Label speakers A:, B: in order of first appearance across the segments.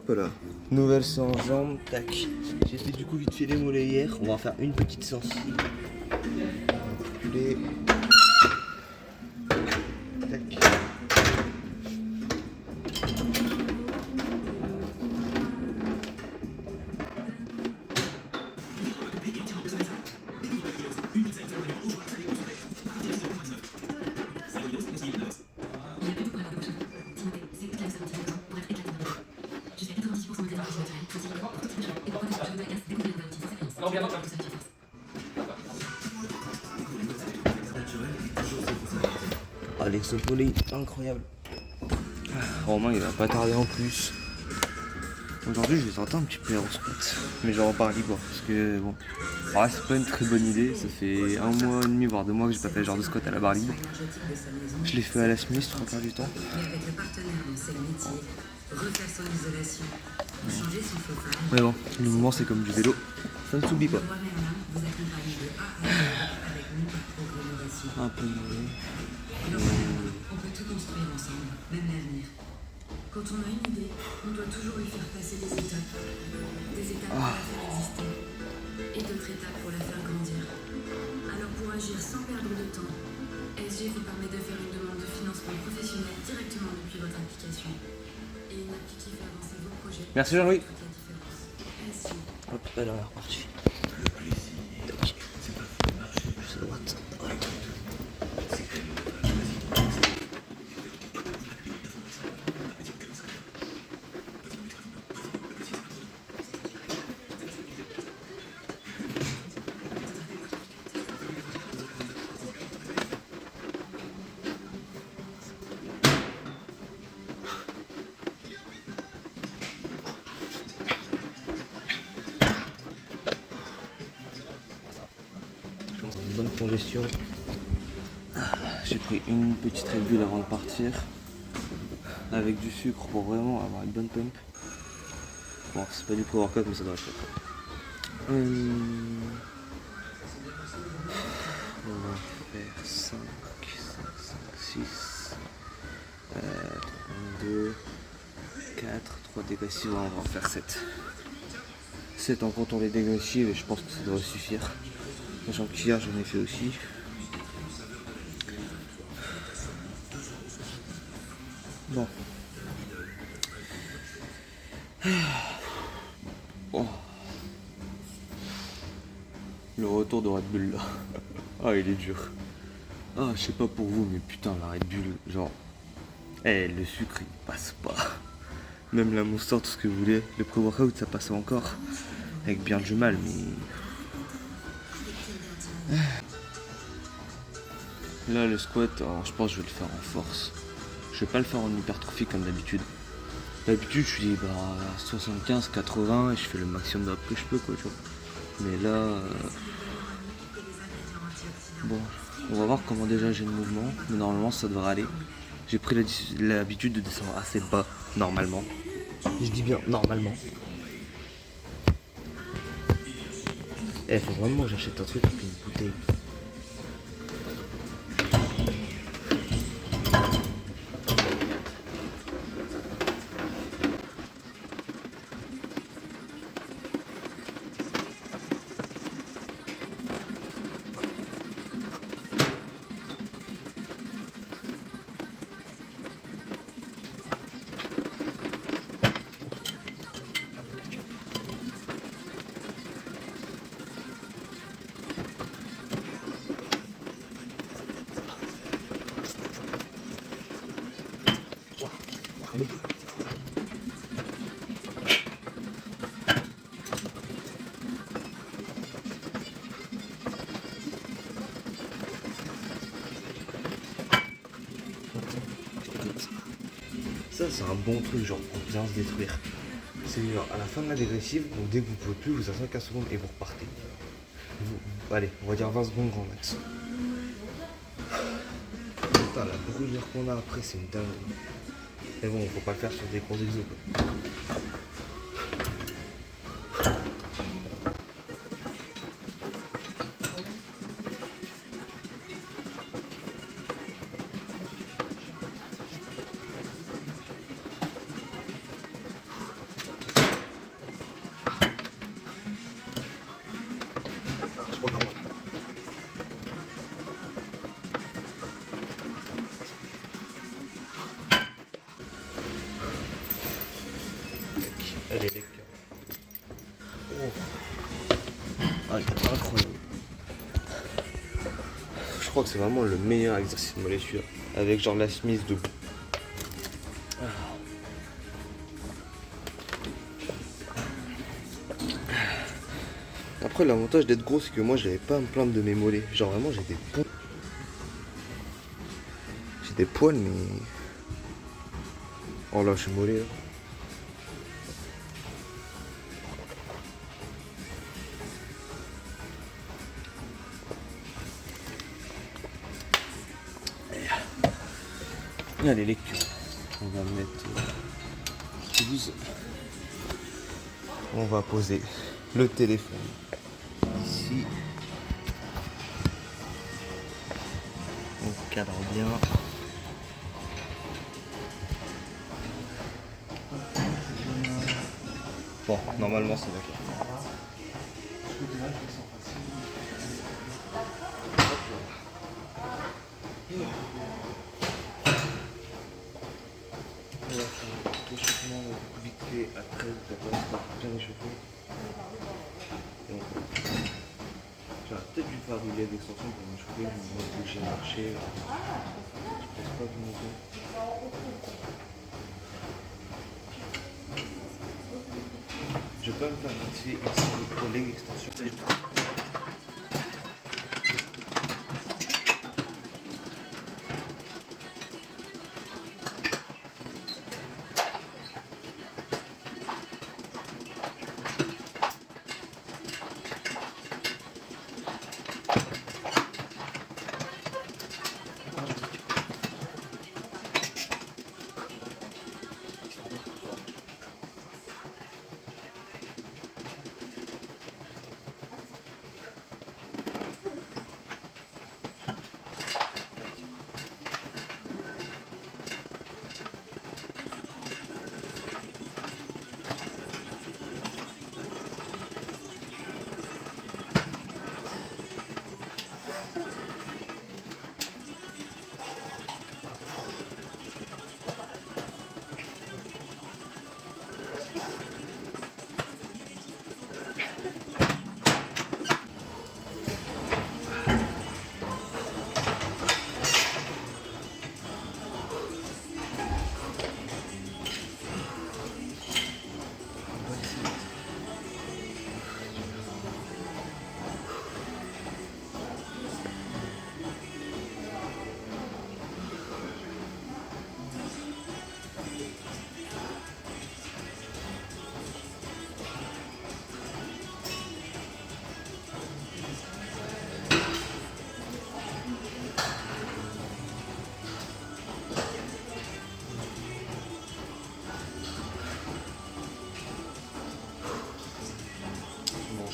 A: Hop là. Nouvelle séance jambes. Tac. J'ai fait du coup vite fait les mollets hier. On va en faire une petite séance. Reculer. Tac. Ah, l'exo-mollet incroyable. Romain il va pas tarder en plus. Aujourd'hui je vais tenter un petit peu en squat. Mais genre en barre libre. Parce que bon. Alors c'est pas une très bonne idée. Ça fait 1 mois et demi voire 2 mois que j'ai pas fait le genre de squat à la barre libre. Je l'ai fait à la Smith 3/4 du temps. Mais bon, le mouvement c'est comme du vélo. Ça ne s'oublie pas. Un peu mauvais.
B: On peut tout construire ensemble, même l'avenir. Quand on a une idée, on doit toujours y faire passer des étapes. Des étapes pour la faire exister. Et d'autres étapes pour la faire grandir. Alors pour agir sans perdre de temps, SG vous permet de faire une demande de financement professionnel directement depuis votre application. Et une appli qui fait avancer vos projets.
A: Merci Jean-Louis.
B: SG.
A: Hop, alors on est reparti. Plus à droite. Une bonne congestion. J'ai pris une petite Red Bull avant de partir. Avec du sucre pour vraiment avoir une bonne pump. Bon, c'est pas du pré-workout mais ça doit être. On va faire 5, 6, 2, 4, 3 dégressifs, on va en faire 7. 7 en comptant les dégressifs et je pense que ça devrait suffire. Sachant qu'hier j'en ai fait aussi. Bon. Oh. Le retour de Red Bull là. Ah il est dur. Ah je sais pas pour vous mais putain la Red Bull genre. Le sucre il passe pas. Même la Monster tout ce que vous voulez. Le pré-workout ça passe encore. Avec bien du mal mais. Là le squat je pense que je vais le faire en force. Je vais pas le faire en hypertrophie comme d'habitude. D'habitude je suis 75, 80 et je fais le maximum d'ap que je peux quoi tu vois. Mais là bon on va voir comment déjà j'ai le mouvement. Mais normalement ça devrait aller. J'ai pris l'habitude de descendre assez bas normalement. Je dis bien normalement. Faut vraiment que j'achète un truc avec une bouteille. Ça c'est un bon truc genre pour bien se détruire. C'est genre à la fin de la dégressive, donc dès que vous pouvez plus, vous attendez 15 secondes et vous repartez. Allez, on va dire 20 secondes grand max. Putain, la brûlure qu'on a après c'est une dingue. Mais bon, faut pas le faire sur des gros exos quoi. Elle est lecture. Ah, incroyable. Je crois que c'est vraiment le meilleur exercice de mollet celui-là. Avec genre la Smith debout. Après l'avantage d'être gros c'est que moi j'avais pas à me plaindre de mes mollets. Genre vraiment j'ai des poils. J'ai des poils mais... Oh là je suis mollet là. Allez lecture. On va mettre 12. On va poser le téléphone ici. On cadre bien. Bon, normalement c'est d'accord. On va faire l'échauffement vite fait à 13 pour bien échauffer. Et on peut. J'aurais peut-être dû faire du leg d'extension pour m'échauffer, je me vois que j'ai marché. Je pense pas que monter. Je peux me faire vite fait une série pour leg extension.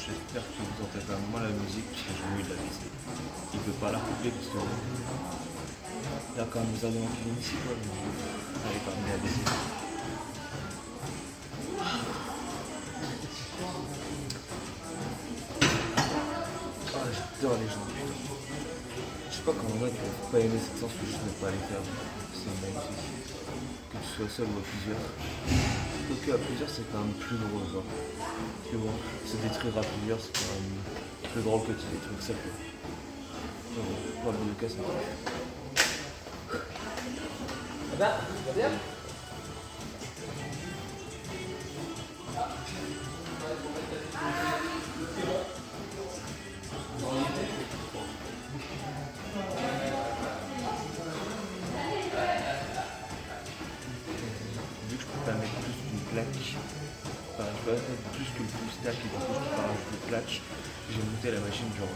A: J'espère que vous entendez pas moins la musique parce que j'ai eu de la visée. Il peut pas la couper parce que il y a quand même des aliments qui viennent ici quoi. Mais elle est quand même bien baisée. Ah j'adore les gens. Je sais pas comment on a qui peuvent pas aimer cette séance que juste ne pas les faire. C'est magnifique. Que tu sois seul ou à plusieurs. Donc à plusieurs c'est quand même plus drôle quoi. Parce que bon, se détruire à plusieurs c'est quand même plus drôle que tu détruis que ça quoi. Pour le cas c'est pas. Vu que je peux pas mettre plus d'une plaque, enfin je peux pas mettre plus que le plus stack et du coup je peux pas rajouter de plaque, j'ai monté la machine genre.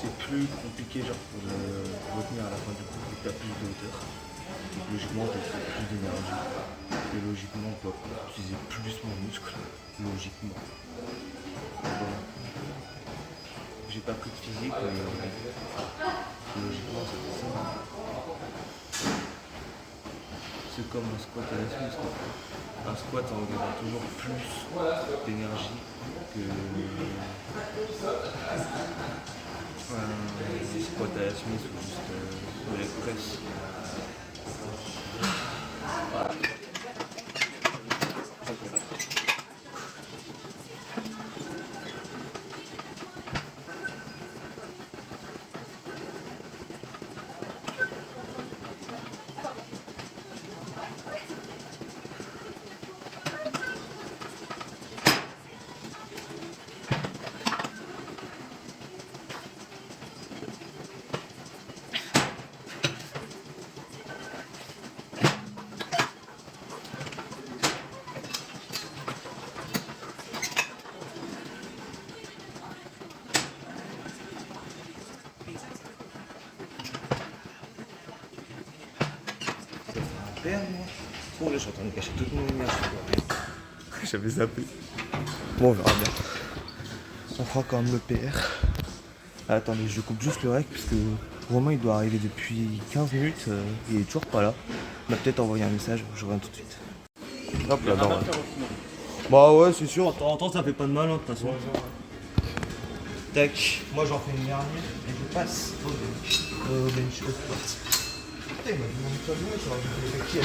A: C'est plus compliqué genre pour retenir à la fin du coup vu que tu as plus de hauteur. Donc logiquement tu as plus d'énergie. Et logiquement tu dois utiliser plus mon muscle. Logiquement. Voilà. J'ai pas pris de physique mais logiquement c'est ça. C'est comme un squat à la Smith. Un squat en regardant toujours plus d'énergie que un squat à la Smith ou juste de la presse. Bon, là, je suis en train de gâcher toute mon énergie pour rien. J'avais zappé. Bon, on verra bien. On fera quand même le PR. Attendez, je coupe juste le rec parce que Romain il doit arriver depuis 15 minutes. Il est toujours pas là. Il m'a peut-être envoyé un message. Je reviens tout de suite. Hop là, bas bah ouais, c'est sûr. De temps en temps, ça fait pas de mal, hein, de toute façon. Tac. Moi, j'en fais une dernière et je passe au bench. Putain, il m'a demandé de jouer, ça va me faire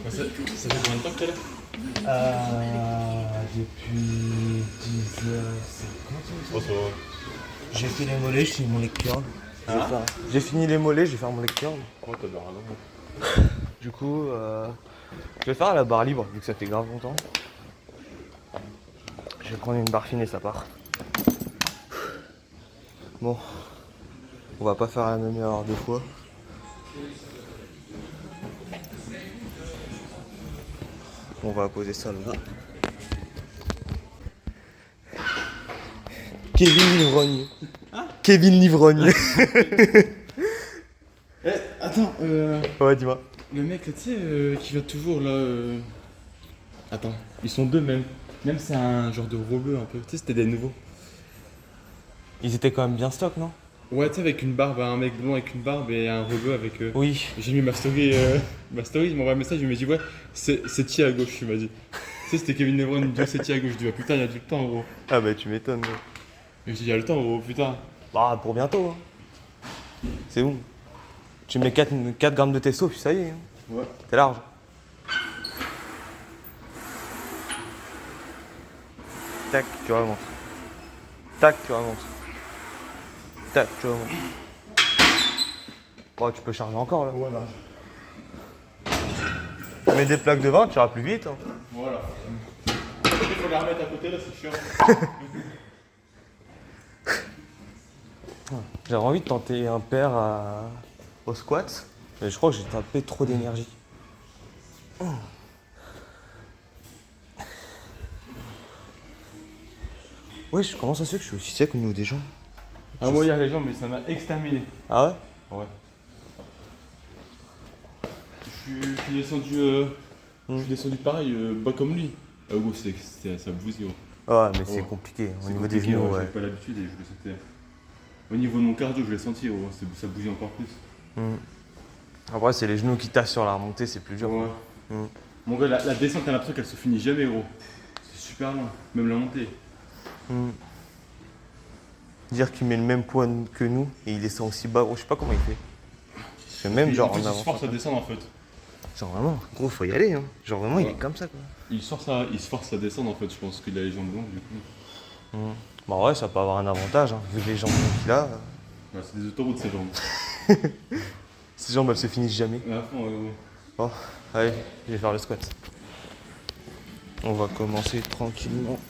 C: Ça fait combien de temps que t'es là?
A: Depuis 10h50.
C: Oh, ça va.
A: J'ai fait les mollets, j'ai fini mon leg curl.
C: Hein
A: J'ai fini les mollets, je vais faire mon leg curl.
C: Oh, t'as bien raison.
A: Du coup, je vais faire à la barre libre, vu que ça fait grave longtemps. Je vais prendre une barre fine et ça part. Bon, on va pas faire la même erreur deux fois. On va poser ça là. Kevin Livrogne.
C: Hein?
A: Kevin Livrogne.
C: Eh, attends,
A: Ouais, dis-moi.
C: le mec là, tu sais, qui vient toujours là. Attends, ils sont deux même. Même c'est un genre de robot un peu. Tu sais, c'était des nouveaux.
A: Ils étaient quand même bien stock, non?
C: Ouais, tu sais, avec une barbe, un mec blond avec une barbe et un robot avec.
A: Oui.
C: J'ai mis ma story, il m'envoie un message, il m'a dit ouais, c'est qui à gauche, il m'a dit. Tu sais, c'était Kevin Lebron, il me dit ouais, c'est qui à gauche, je dis ah putain, il y a du temps gros.
A: Ah bah tu m'étonnes.
C: Et je dis il y a le temps gros, putain.
A: Bah pour bientôt. Hein. C'est bon. Tu mets 4 grammes de testo, puis ça y est. Hein.
C: Ouais.
A: T'es large. Tac, tu remontes. Tac, tu remontes. Tac, tu remontes. Bon, tu peux charger encore là.
C: Voilà.
A: Tu mets des plaques de 20, tu iras plus vite. Hein.
C: Voilà. Il faut la remettre à côté là, c'est chiant.
A: J'avais envie de tenter un pair au squat, mais je crois que j'ai tapé trop d'énergie. Ouais, comment ça se fait que je suis aussi sec au niveau des jambes?
C: Ah, moi, il y a les jambes, mais ça m'a exterminé.
A: Ah ouais?
C: Ouais. Je suis descendu. Je suis descendu pareil, bas comme lui. Ah, gros, ça bousille.
A: Ouais, mais c'est
C: Ouais.
A: compliqué. Au
C: C'est
A: niveau des
C: compliqué,
A: genoux,
C: J'avais
A: ouais.
C: pas l'habitude et je le sentais. Au niveau de mon cardio, je l'ai senti, ça bougeait encore plus.
A: Après, c'est les genoux qui tassent sur la remontée, c'est plus dur.
C: Ouais.
A: Mm.
C: Mon gars, la descente, t'as l'impression qu'elle se finit jamais, gros. C'est super long, même la montée.
A: Dire qu'il met le même poids que nous et il descend aussi bas, gros, je sais pas comment il fait. Parce que même genre
C: en fait,
A: en
C: il
A: avant.
C: se force à descendre en fait.
A: Genre vraiment, gros, faut y aller. Hein. Genre vraiment, il
C: Ouais.
A: est comme ça quoi.
C: Il se force à descendre en fait, je pense qu'il a les jambes longues du coup.
A: Bah ouais, ça peut avoir un avantage, hein, vu les jambes qu'il a.
C: Ouais, c'est des autoroutes ces jambes.
A: Ces jambes, elles se finissent jamais.
C: Mais à fond,
A: Bon, allez, je vais faire le squat. On va commencer tranquillement.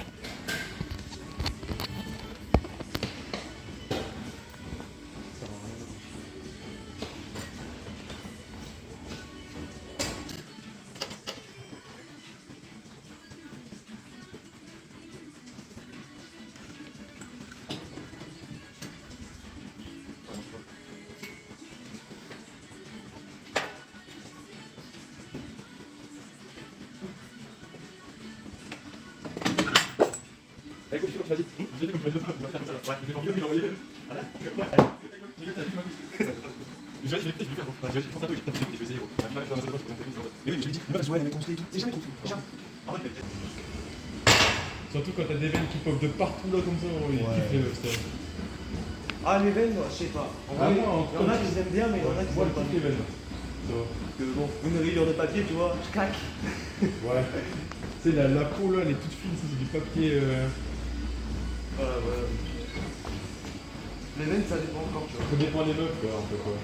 C: Surtout quand t'as des veines qui pop de partout là comme ça, il kiffe les meufs, ça.
A: Ah, les veines, moi, je sais pas. En
C: Ah,
A: vrai,
C: moi,
A: il y en a qui aiment bien, mais il y en a qui
C: Moi,
A: aiment
C: je
A: pas.
C: kiffe les veines. Ça va.
A: Parce que bon, une rayure de papier, tu vois, je claque.
C: Ouais. Tu sais, la peau là, elle est toute fine, ça, c'est du papier.
A: Voilà, voilà. Les veines, ça dépend encore, tu vois.
C: Ça dépend des meufs, quoi, en fait, quoi.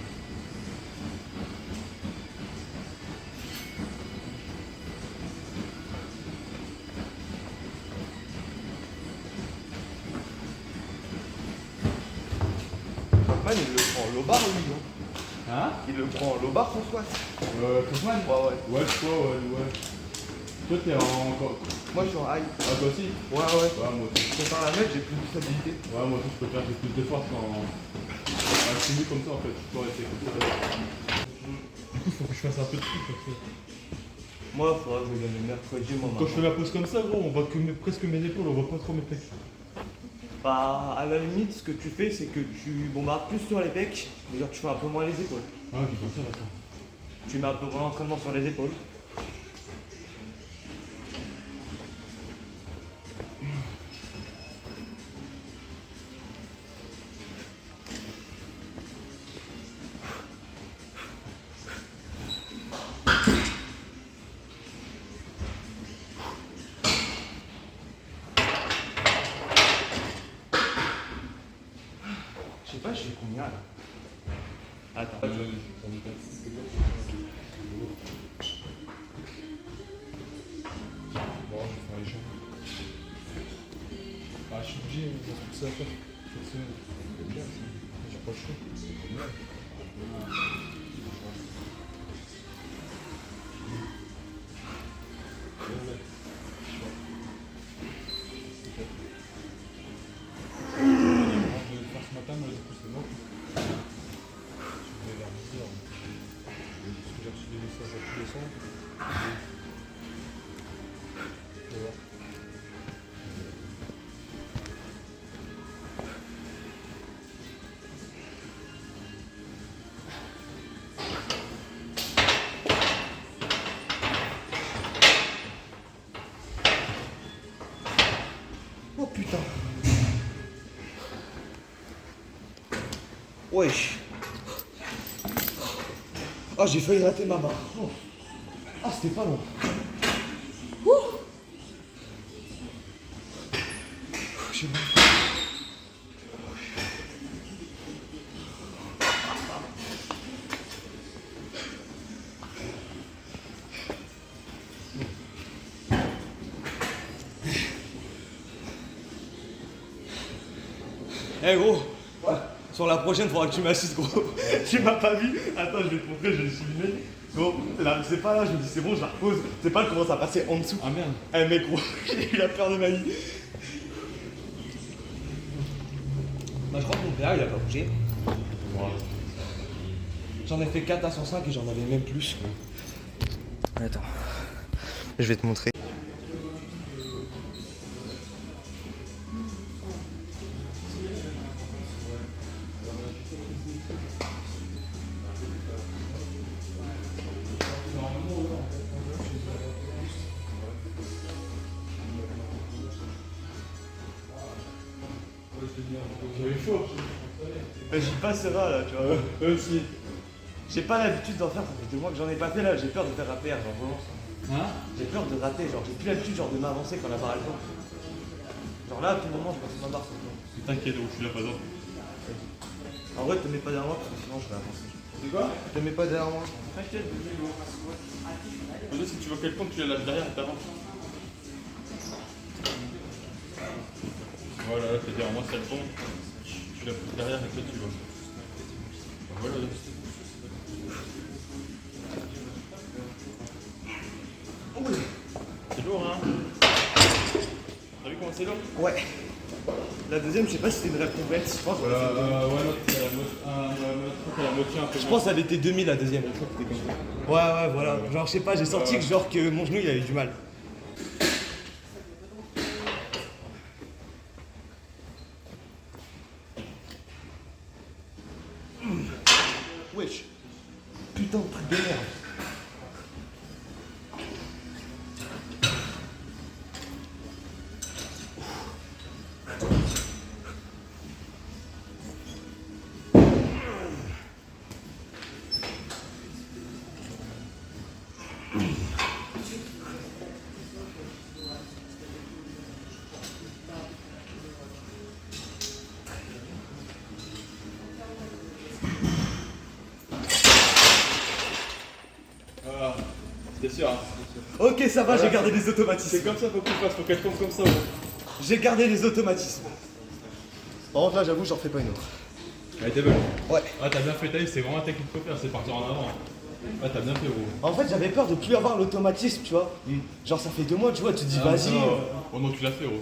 A: Chapman, il le prend en lobar, lui, non?
C: Hein?
A: Il le prend en lobar, son squat.
C: Kaufman?
A: Ouais.
C: Ouais, je crois, ouais. Toi, t'es en.
A: Moi, je suis en high.
C: Ah, toi aussi?
A: Ouais.
C: Ouais, moi aussi.
A: Je préfère la mettre, j'ai plus de stabilité.
C: Ouais, moi aussi, je préfère, j'ai plus de force quand. Ah, je suis mieux comme ça, en fait. Je peux rester comme ça. Du coup, faut que je fasse un peu de trucs, en fait.
A: Moi, il faudra que je donne le mercredi, moi.
C: Quand je fais ma pose comme ça, gros, on voit que presque mes épaules, on voit pas trop mes pecs.
A: Bah, à la limite, ce que tu fais, c'est que tu bombardes plus sur les pecs, mais genre tu fais un peu moins les épaules.
C: Ah, j'ai pas ça, d'accord.
A: Tu mets un peu moins d'entraînement sur les épaules. Je sais pas, je fais combien là? Attends.
C: Bon, je vais faire les jambes. Ah, je suis obligé, il y a tout ça à faire. Cette semaine. J'ai pas le choix. Je vais le faire ce matin, mais du coup, c'est mort. Je vais vers 10h. Parce que j'ai reçu des messages à tous les sens. Je vais voir.
A: Oh putain. Wesh. Ah, j'ai failli rater ma barre. Oh. Ah, c'était pas long. Ouh. J'ai mal. Eh gros, sur la prochaine, faudra que tu m'assistes, gros. Tu m'as pas vu. Attends, je vais te montrer, je vais le filmer. Gros, là, c'est pas là, je me dis c'est bon, je la repose. C'est pas, elle commence à passer en dessous.
C: Ah merde.
A: Eh mec, gros, j'ai eu la peur de ma vie. Bah, je crois que mon PA, il a pas bougé. J'en ai fait 4 à 105 et j'en avais même plus. Attends, je vais te montrer.
C: J'avais chaud.
A: J'y passerai là, tu vois.
C: Eux aussi.
A: J'ai pas l'habitude d'en faire, ça fait 2 mois que j'en ai pas fait là, j'ai peur de faire rater, genre vraiment.
C: Hein?
A: J'ai peur de rater, genre j'ai plus l'habitude genre de m'avancer quand la barre elle tombe. Genre là, à tout moment, je passe ma barre.
C: T'inquiète, je suis là, pas d'ordre.
A: En vrai, te mets pas derrière moi parce que sinon je vais avancer.
C: C'est quoi?
A: Te mets pas derrière moi.
C: T'inquiète, si tu vois quel point que tu la lâches derrière, t'avances. Voilà, c'est-à-dire moi c'est le bon. Tu la pousses derrière et toi tu vois. Bah, voilà. C'est lourd hein. T'as vu comment c'est lourd?
A: Ouais. La deuxième, je sais pas si c'était une rêve complète, je pense.
C: Ouais, non, c'est la moitié un peu.
A: Je pense qu'elle était 2000 la deuxième. Je crois que c'était comme ça. Ouais, voilà. Genre, je sais pas, j'ai senti que genre que mon genou il avait du mal. Wesh. Putain de truc de merde.
C: T'es sûr, hein?
A: Ok, ça va,
C: Voilà,
A: j'ai gardé
C: c'est-
A: les automatismes.
C: C'est comme ça, faut que tu fasses, faut qu'elle tombe comme ça. Ouais.
A: J'ai gardé les automatismes. Par contre, là, j'avoue, j'en fais pas une autre.
C: Elle était belle.
A: Ouais.
C: Ah, t'as bien fait, t'as vu, c'est vraiment un technique qu'il faut faire, c'est partir en avant. Ah, t'as bien fait, gros.
A: En fait, j'avais peur de plus avoir l'automatisme, tu vois. Genre, ça fait 2 mois, tu vois, tu te dis,
C: Ah,
A: vas-y.
C: Oh non, tu l'as fait, gros.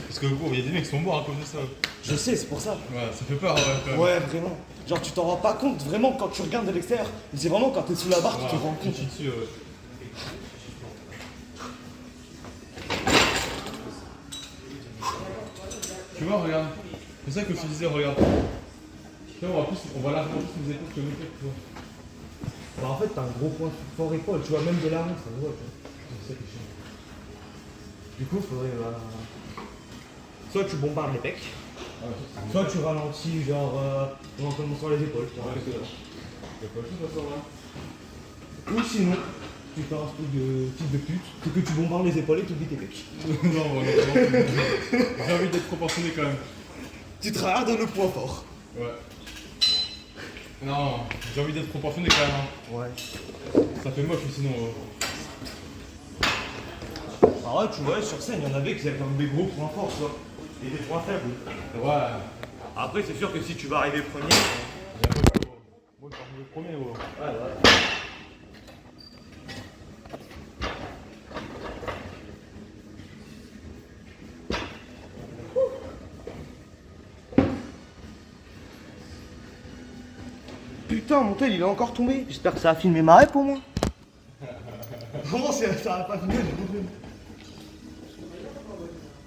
C: Parce que, gros, il y a des mecs qui sont morts à cause de ça.
A: Je sais, c'est pour ça.
C: Ouais, ça fait peur, ouais, quand même.
A: Ouais, vraiment. Genre, tu t'en rends pas compte vraiment quand tu regardes de l'extérieur. Mais c'est vraiment quand t'es sous la barre que tu te rends
C: tu
A: compte.
C: te dessus, ouais. Tu vois, regarde. C'est ça que je te disais, regarde. Tu vois, en plus, on voit largement plus les épaules que le mec, tu vois.
A: Bah, en fait, t'as un gros point fort épaule, tu vois, même de l'arrière, ça se voit, tu vois.
C: C'est ça qui est chiant.
A: Du coup, faudrait. Soit tu bombardes les pecs,
C: Ah, ça, c'est
A: soit tu ralentis, genre, en commençant les épaules. tu vois.
C: Ouais, c'est ça. Y'a pas le chose à faire là.
A: Ou sinon, tu fais un truc de fils de pute, c'est que tu bombardes les épaules et tu oublies tes pecs.
C: Non, non, j'ai envie d'être proportionné quand même.
A: Tu travailles dans le point fort.
C: Ouais. Non, j'ai envie d'être proportionné quand même. Hein.
A: Ouais.
C: Ça fait moche sinon.
A: Ah ouais, tu vois, sur scène, il y en avait qui avaient comme des gros points forts, tu vois. Et des points faibles.
C: Ouais.
A: Après, c'est sûr que si tu vas arriver premier.
C: J'ai un peu peur, gros. Moi, je suis le premier, gros.
A: Ouais, ouais. Putain, mon tel, il est encore tombé. J'espère que ça a filmé ma rêve pour moi. Vraiment, ça va pas filmé, j'ai compris.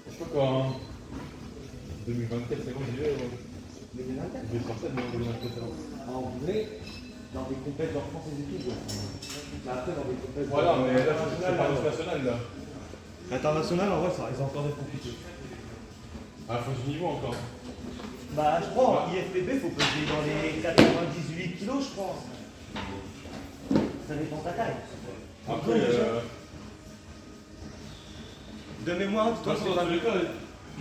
C: Je sais pas quoi, hein. 2024, c'est bon, j'y vais.
A: 2024
C: Je vais sur scène, mais en 2024, alors.
A: En vrai, dans des compétitions en France et études, ouais. Mais après, dans des compétitions.
C: Voilà, mais là, c'est pas international, là.
A: International, en vrai, ça risque encore d'être compliqué.
C: Ah, faut du niveau encore.
A: Bah, je crois, en IFPB, faut peser dans les 98 kilos, je crois. Ça dépend de ta taille.
C: Après,
A: De mémoire, toi,
C: toi,
A: c'est
C: dans
A: pas
C: tous les cas,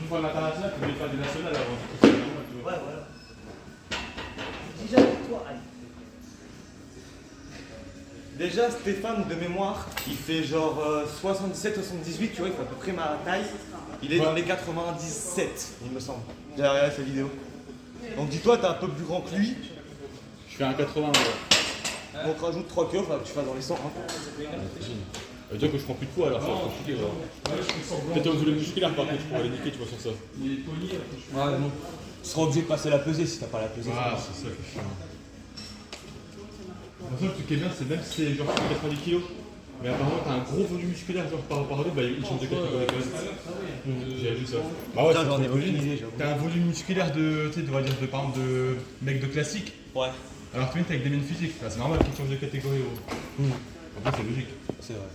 C: une fois l'international, tu voulais faire du national avant. C'est normal, tu vois.
A: Ouais, voilà. Si j'avais toi, allez. Déjà, Stéphane, de mémoire, il fait genre 77-78, tu vois, il fait à peu près ma taille. Il est dans les 97, il me semble. J'ai regardé sa vidéo. Donc dis-toi, t'es un peu plus grand que lui.
C: Je fais un 80, ouais.
A: Donc rajoute 3 kilos, faudra que tu fasses dans les 100. Hein.
C: Ça veut dire que je prends plus de poids alors, ça va être compliqué. Peut-être au volume musculaire par contre, je pourrais les niquer, tu vois, sur ça.
A: Ouais, non. Tu seras obligé de passer la pesée si t'as pas la pesée.
C: Ah, c'est ça qui est chiant. De toute façon, le truc qui est bien, c'est même si c'est genre 90 kg, mais apparemment t'as un gros volume musculaire, genre par rapport à l'autre, bah il change de catégorie quand même. J'ai vu ça. Bah ouais,
A: Putain,
C: c'est
A: j'en ai
C: trop
A: aucune
C: cool.
A: idée, j'avoue.
C: T'as un volume musculaire de, tu sais, on va dire, de, par exemple, de mec de classique,
A: Ouais,
C: alors que tu avec des mêmes physiques. Enfin, c'est normal qu'ils changent de catégorie. Après, c'est logique.
A: c'est vrai.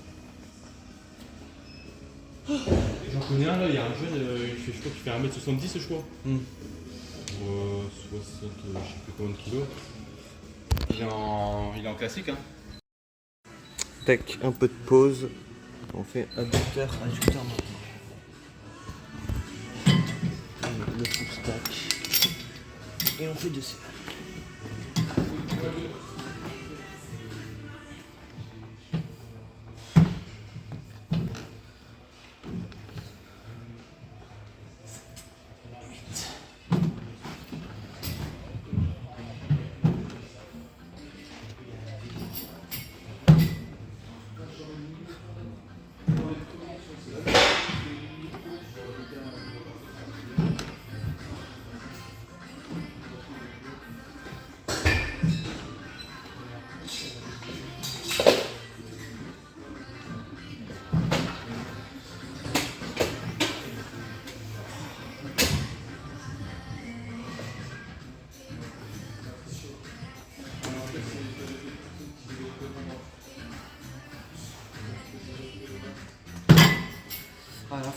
C: J'en connais un là, il y a un jeune, je crois qu'il fait 1m70, je crois.
A: Hmm.
C: Ou 60, je sais plus combien de kilos. Il est en classique, hein.
A: Tac, un peu de pause. On fait adducteur maintenant. Le full stack. Et on fait 2 séries.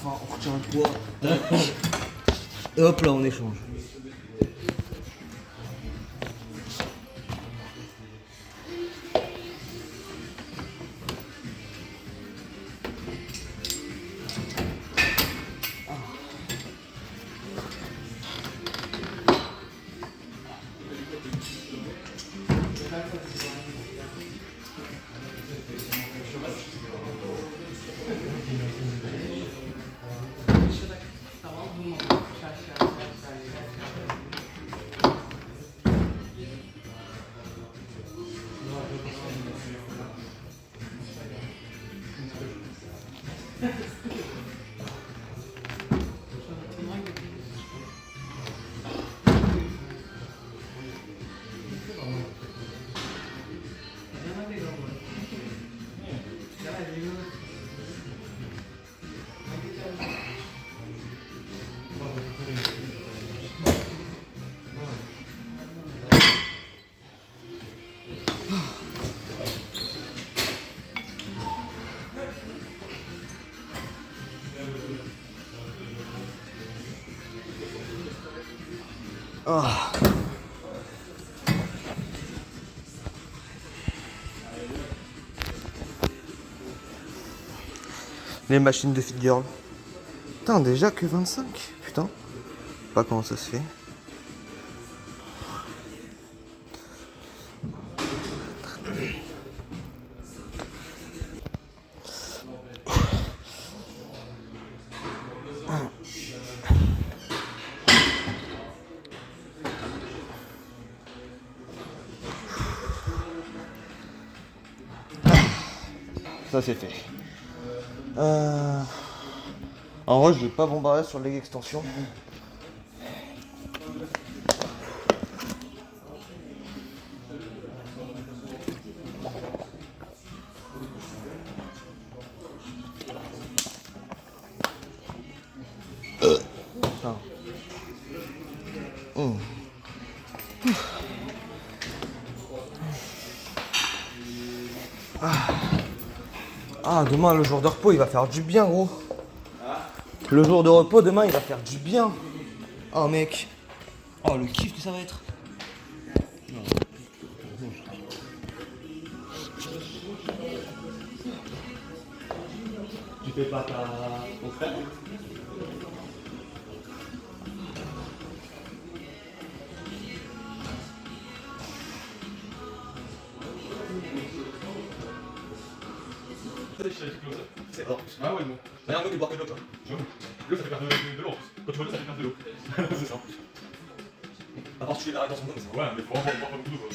A: enfin, on retient le poids. Et hop là, on échange. Ah. Les machines de fit girl. Putain, déjà que 25. Putain. Pas comment ça se fait. Ça c'est fait. En vrai, je vais pas bombarder sur le leg extension. Putain. Ah, demain, le jour de repos, il va faire du bien, gros. Le jour de repos, demain, il va faire du bien. Oh, mec. Oh, le kiff que ça va être. Tu fais pas ton frère?
C: C'est bon. Ah ouais, bon.
A: Rien mieux que de boire que de l'eau, toi.
C: L'eau, ça fait perdre de l'eau. Quand tu vois l'eau, ça fait perdre de l'eau. C'est ça.
A: À part tu les arrêtes dans son dos, mais ça va.
C: Ouais, mais faut vraiment pas beaucoup d'eau, quoi.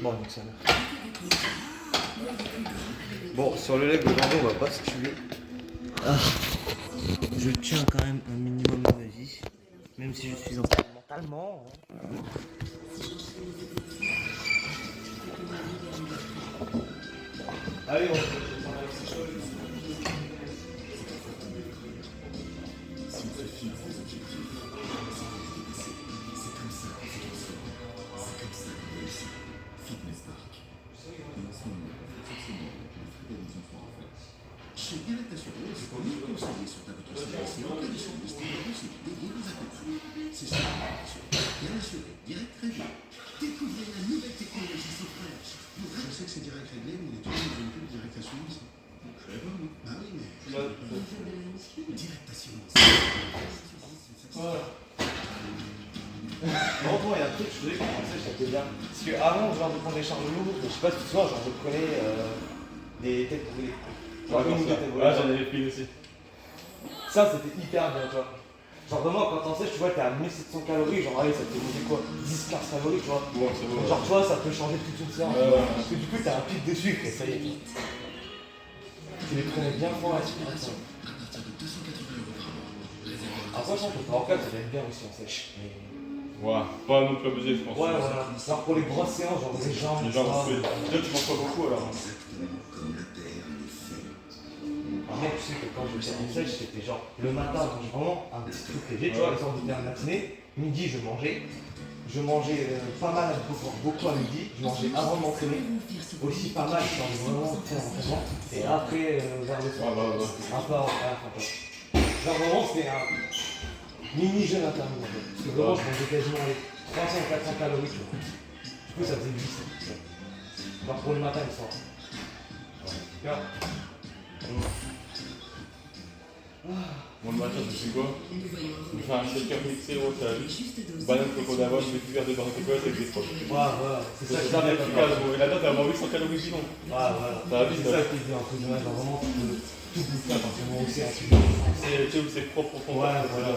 A: Bon, donc ça va. Bon, sur le leg aujourd'hui, on va pas se tuer. Ah. Je tiens quand même un minimum de ma vie, même si je suis en train mentalement. Allez, on...
D: Chez Direct Assurance, les conseillers sont à votre service et en cas de sinistre, les possibilités vous accompagnent. C'est ça, bien assuré, direct réglé. Découvrez la nouvelle technologie sans flash. Je sais que c'est direct réglé, mais les tournées ont une pub Direct Assurance. Très bon, non? Bah oui, mais... Direct Assurance.
A: Bon, toi, il y a un truc, je faisais quand je pensais, j'étais bien. Parce qu'avant, genre, de prendre des charges lourdes, je sais pas si tu vois, genre, je prenais des têtes brûlées. Genre, une ou deux têtes brûlées.
C: Ouais, j'en avais pris aussi.
A: Ça, c'était hyper bien, tu vois. Genre, vraiment, quand t'en sais, tu vois, t'es à 1700 calories, genre, allez, ça te fait monter quoi 10-15 calories, tu vois.
C: Ouais, c'est bon.
A: Genre, tu vois, ça peut changer toute une séance. Parce que du coup, t'as un pic de sucre et ça y est. Tu les prenais bien fort à l'aspiration.
D: À partir de 280 € par mois.
A: Après, je pense que le power cut, ça va être bien aussi en sèche. Mais
C: Ouais, pas non plus abusé, je pense.
A: Ouais, voilà. Genre pour les grosses séances, genre les jambes,
C: Les gens
A: ça.
C: déjà, tu manges pas beaucoup alors.
A: Mec, tu sais que quand je faisais une sèche, c'était genre le matin, je mangeais vraiment un petit truc léger, tu vois, les sortes de matinée. Midi, je mangeais. Je mangeais pas mal, beaucoup à midi. Je mangeais avant de m'entraîner. Aussi pas mal, genre vraiment très entraînement. Et après, vers le soir.
C: Ouais.
A: Un peu avant, un peu. Genre vraiment, c'était un mini jeûne intermittent. En fait. Parce que vraiment, je mangeais quasiment les 300-400 calories, tu vois. Du coup, ça faisait 800. Genre pour le matin et le soir. Tu vois.
C: Moi, le matin, je fais quoi? Je me fais un shaker mixé au salade. Banane coco d'avoine, je mets du verre de beurre de coco avec des frottes.
A: Ouais, voilà. C'est ça
C: C'est
A: que
C: ça,
A: j'avais
C: efficace, gros. Et là-dedans, t'as vraiment 800 calories bidon.
A: Ouais, voilà.
C: Ça va vite,
A: C'est ça qui est bien, entre guillemets, genre vraiment, tu peux tout bouffer à partir du moment où c'est un
C: C'est propre au fond.
A: Ouais, voilà.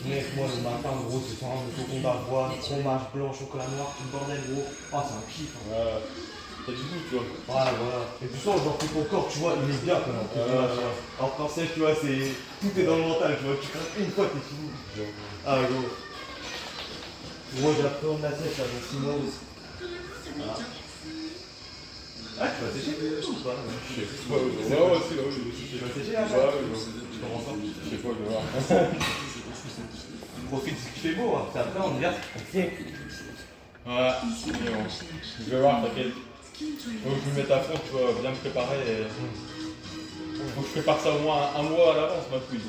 A: Mec, moi le matin, gros, c'est ça, le flocon d'avoine, fromage blanc, chocolat noir, tout le bordel, gros. Oh, c'est un kiff. Hein.
C: Ouais. T'as du goût, tu vois.
A: Ouais, voilà. Et tu sens, genre, que ton corps, tu vois, il est bien quand même. Tu vois. Alors qu'en sèche, tu vois, c'est. Tout est dans le mental, tu vois. Tu craques une fois, t'es fini. Ah, gros. Moi, j'appréhende la sèche, là, donc 6 mois. Voilà. Ah, tu vas sécher ou pas?
C: Je sais pas. Ouais, aussi, là, oui.
A: Tu vas sécher là?
C: Ouais, comment ça? Je sais pas, je vais voir.
A: Profite de ce qu'il fait beau, hein. C'est après, en hiver, c'est compliqué.
C: Ouais, mais bon. Je vais voir, t'inquiète. Faut que je me mette à fond, tu vois, bien me préparer. Et... Faut que je prépare ça au moins un mois à l'avance, ma couille.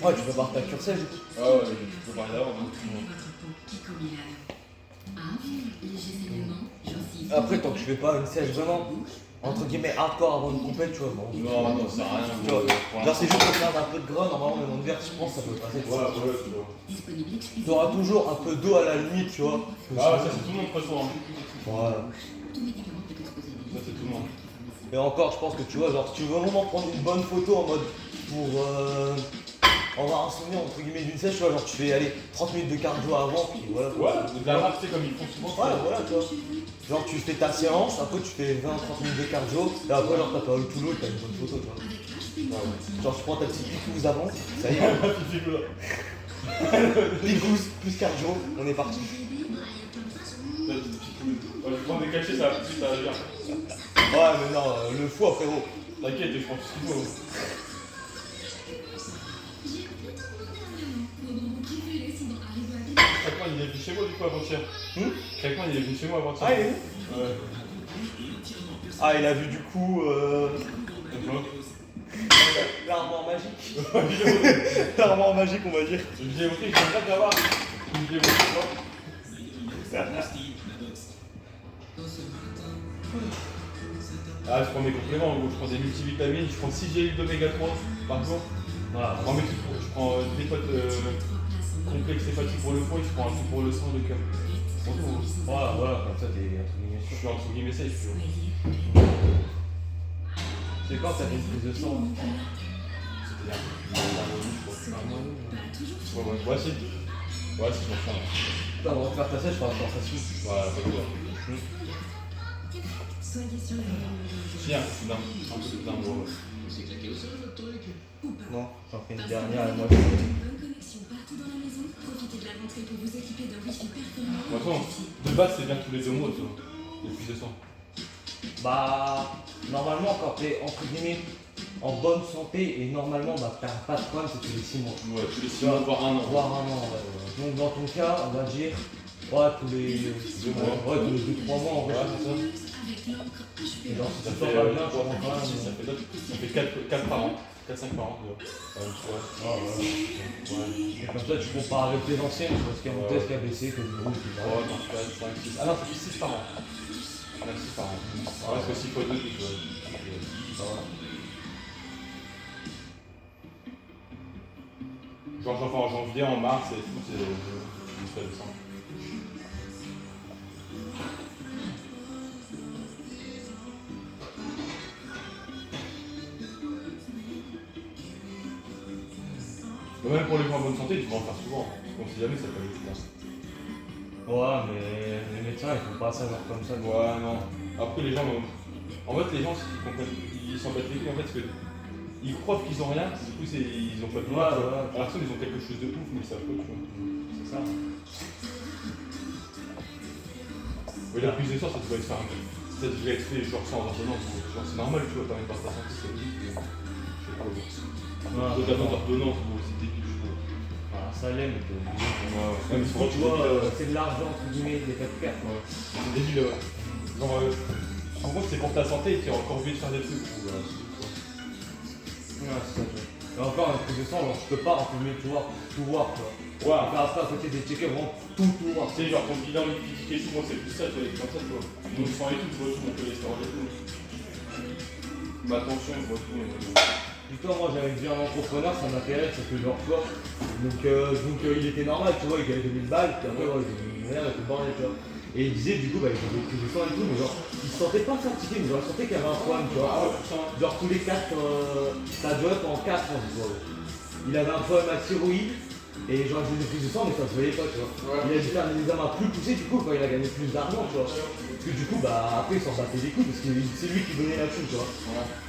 A: Ouais, tu peux voir ta cure sèche.
C: Ah ouais, je peux parler d'avance.
A: Après, tant que je fais pas une sèche vraiment, entre guillemets, hardcore avant une compète, tu vois. Bon,
C: Non, ça sert à rien.
A: tu vois. Genre, c'est juste pour faire un peu de gras, normalement, même en hiver, je pense que ça peut passer.
C: Ouais, tu vois.
A: Tu auras toujours un peu d'eau à la limite, tu vois.
C: Ah, ça c'est tout le monde, de toute façon. Hein.
A: Voilà.
C: Ça c'est tout le monde.
A: Et encore, je pense que tu vois, genre, si tu veux vraiment prendre une bonne photo en mode pour avoir un souvenir entre guillemets d'une sèche, tu vois, genre, tu fais aller 30 minutes de cardio avant, puis voilà.
C: Ouais, de la rap, tu sais, comme ils font souvent.
A: Ouais, voilà, tu vois. Genre, tu fais ta séance, après tu fais 20-30 minutes de cardio, et après, genre, t'as pas eu tout l'eau, t'as une bonne photo, tu vois. Genre, tu prends ta petite picouse avant, ça y est. Picouse plus cardio, on est parti.
C: Je prends des cachets, ça va tout de suite, ça va bien.
A: Ouais, mais non, le foie, frérot.
C: T'inquiète, je prends tout ce qu'il faut. Chacun il est venu chez moi du coup avant-hier. Chacun il est venu chez moi avant-hier.
A: Ah, il est venu.
C: Ouais.
A: Ah, il a vu du coup
C: Donc,
A: l'armoire magique. L'armoire magique, on va dire.
C: je lui ai montré, je viens de l'avoir. Je lui ai montré, tu vois. Ah, je prends mes compléments, en gros, je prends des multivitamines, je prends 6 gélules d'oméga 3 par jour.
A: Voilà.
C: Je prends, je prends des potes complexes hépatique pour le foie et je prends un truc pour le sang et le cœur.
A: Voilà, voilà, comme ça t'es entre guillemets
C: Je
A: sûr.
C: suis entre guillemets safe, tu vois.
A: C'est quand t'as fait une prise de sang?
C: C'était un mois, je crois. Ouais, si. Ouais, si, je m'en fous.
A: Putain, avant de faire ta sèche, il faudra faire ça sous.
C: Voilà, pas de
B: Soyez sur la même longueur
C: Tiens, un peu plus d'un mois.
D: C'est claqué au sol, votre truc.
A: Non, j'en fais une dernière et moi
B: d'onde. Une bonne connexion partout dans la maison. Profitez de la rentrée pour vous équiper d'un wifi performant.
C: De toute façon, de base, c'est bien tous les 2 mois, tu vois. Depuis 200.
A: Bah, normalement, quand t'es entre guillemets en bonne santé et normalement, bah, t'as pas de problème, c'est tous les 6 mois.
C: Ouais, tous les 6 mois, voire un an.
A: Voire un an, ouais. Donc dans ton cas, on va dire, ouais, tous les
C: 2 mois.
A: Ouais, tous les 2-3 mois, en vrai,
C: Ouais,
A: c'est ça.
B: Avec l'encre HP.
A: Et donc, si
C: Ça
A: tu
C: fait,
A: sors pas bien, tu vois, quand
C: ça fait 4 par an. 4-5 par an, tu vois. Ouais.
A: Et comme ça, tu compares avec les anciennes, tu vois ce qu'il y a monté, ce qu'il y a baissé, que du groupe, etc.
C: Ouais, non, 4, 5, 6. Ah non, ça fait 6 par an. Ouais, 6 par an. Ouais, parce que 6 fois 2, tu vois. Genre, j'en fais en janvier, en mars et tout, c'est jusqu'à décembre. Mais même pour les gens en bonne santé, tu peux en faire souvent. Donc si jamais ça peut aller plus loin.
A: Ouais, mais les médecins, ils font pas ça genre comme ça.
C: Ouais, non. Après, les gens, en fait, les gens, ils s'en battent les couilles, en fait, parce que ils croient qu'ils ont rien, du coup ils ont pas de mal. Alors que ils ont quelque chose de ouf, mais ils savent pas, tu vois. C'est ça. Oui, la prise de sang, ça devrait être fait. Ça devrait être fait genre sans ordonnance. Genre, c'est normal, tu vois, quand même, par ta santé, c'est logique. Je sais pas, bon. D'autres d'ordonnance, bon, c'est débile, je trouve.
E: Voilà, ça l'est, mais
C: Ouais, mais
E: tu vois, c'est de l'argent entre guillemets, des 4 quoi.
C: c'est débile, ouais. Genre, en gros, c'est pour ta santé et tu as encore envie de faire des trucs. Voilà,
E: Ouais, c'est ça, tu vois. Et encore, une prise de sang, genre, tu peux pas, entre guillemets, tout voir, quoi.
C: Ouais,
E: Faire après, à côté des checkers, vraiment tout voir.
C: tu sais, genre ton bilan lipidique et tout, moi c'est plus ça, tu vois, comme ça, tu vois. Mon sang et tout, tu vois tout, mon cholestérol et tout. Ma tension, je vois tout.
E: Justement, moi j'avais vu un entrepreneur, ça m'intéresse, parce que genre, tu vois, donc il était normal, tu vois, il gagnait 2000 balles, puis après, ouais, il avait tout bordel, tu vois. Et il disait, du coup, bah, il faisait plus de sang et tout, mais genre, il se sentait pas fatigué, mais genre, il sentait qu'il y avait un problème, tu vois. Genre, tous les 4, ça doit être en 4 ans, tu vois. Il avait un problème à thyroïde, et genre, il faisait des prises de sang, mais ça se voyait pas, tu vois. Il a dû faire des examens plus poussés, du coup, quand il a gagné plus d'argent, tu vois. Parce que du coup, bah, après, il s'en battait des couilles, parce que c'est lui qui donnait la thune, tu vois.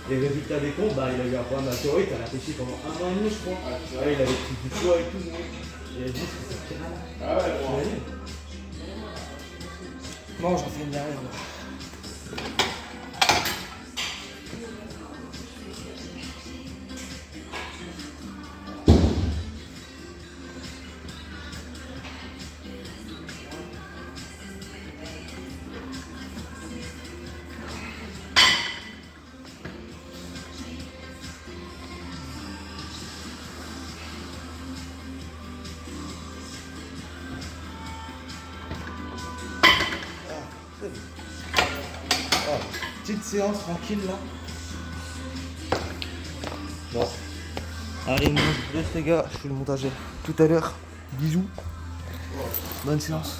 E: Les résultats des comptes, bah, il a eu un problème à thyroïde, ça l'a réfléchi pendant 1 an et demi, je crois. Ouais, il avait pris du poids et tout, il a dit, c'est ça.
C: Ah ouais, bon.
A: Bon, j'en fais une derrière. Petite séance tranquille là. Bon. Allez, moi je vous laisse les gars, je fais le montage tout à l'heure. Bisous. Bonne séance.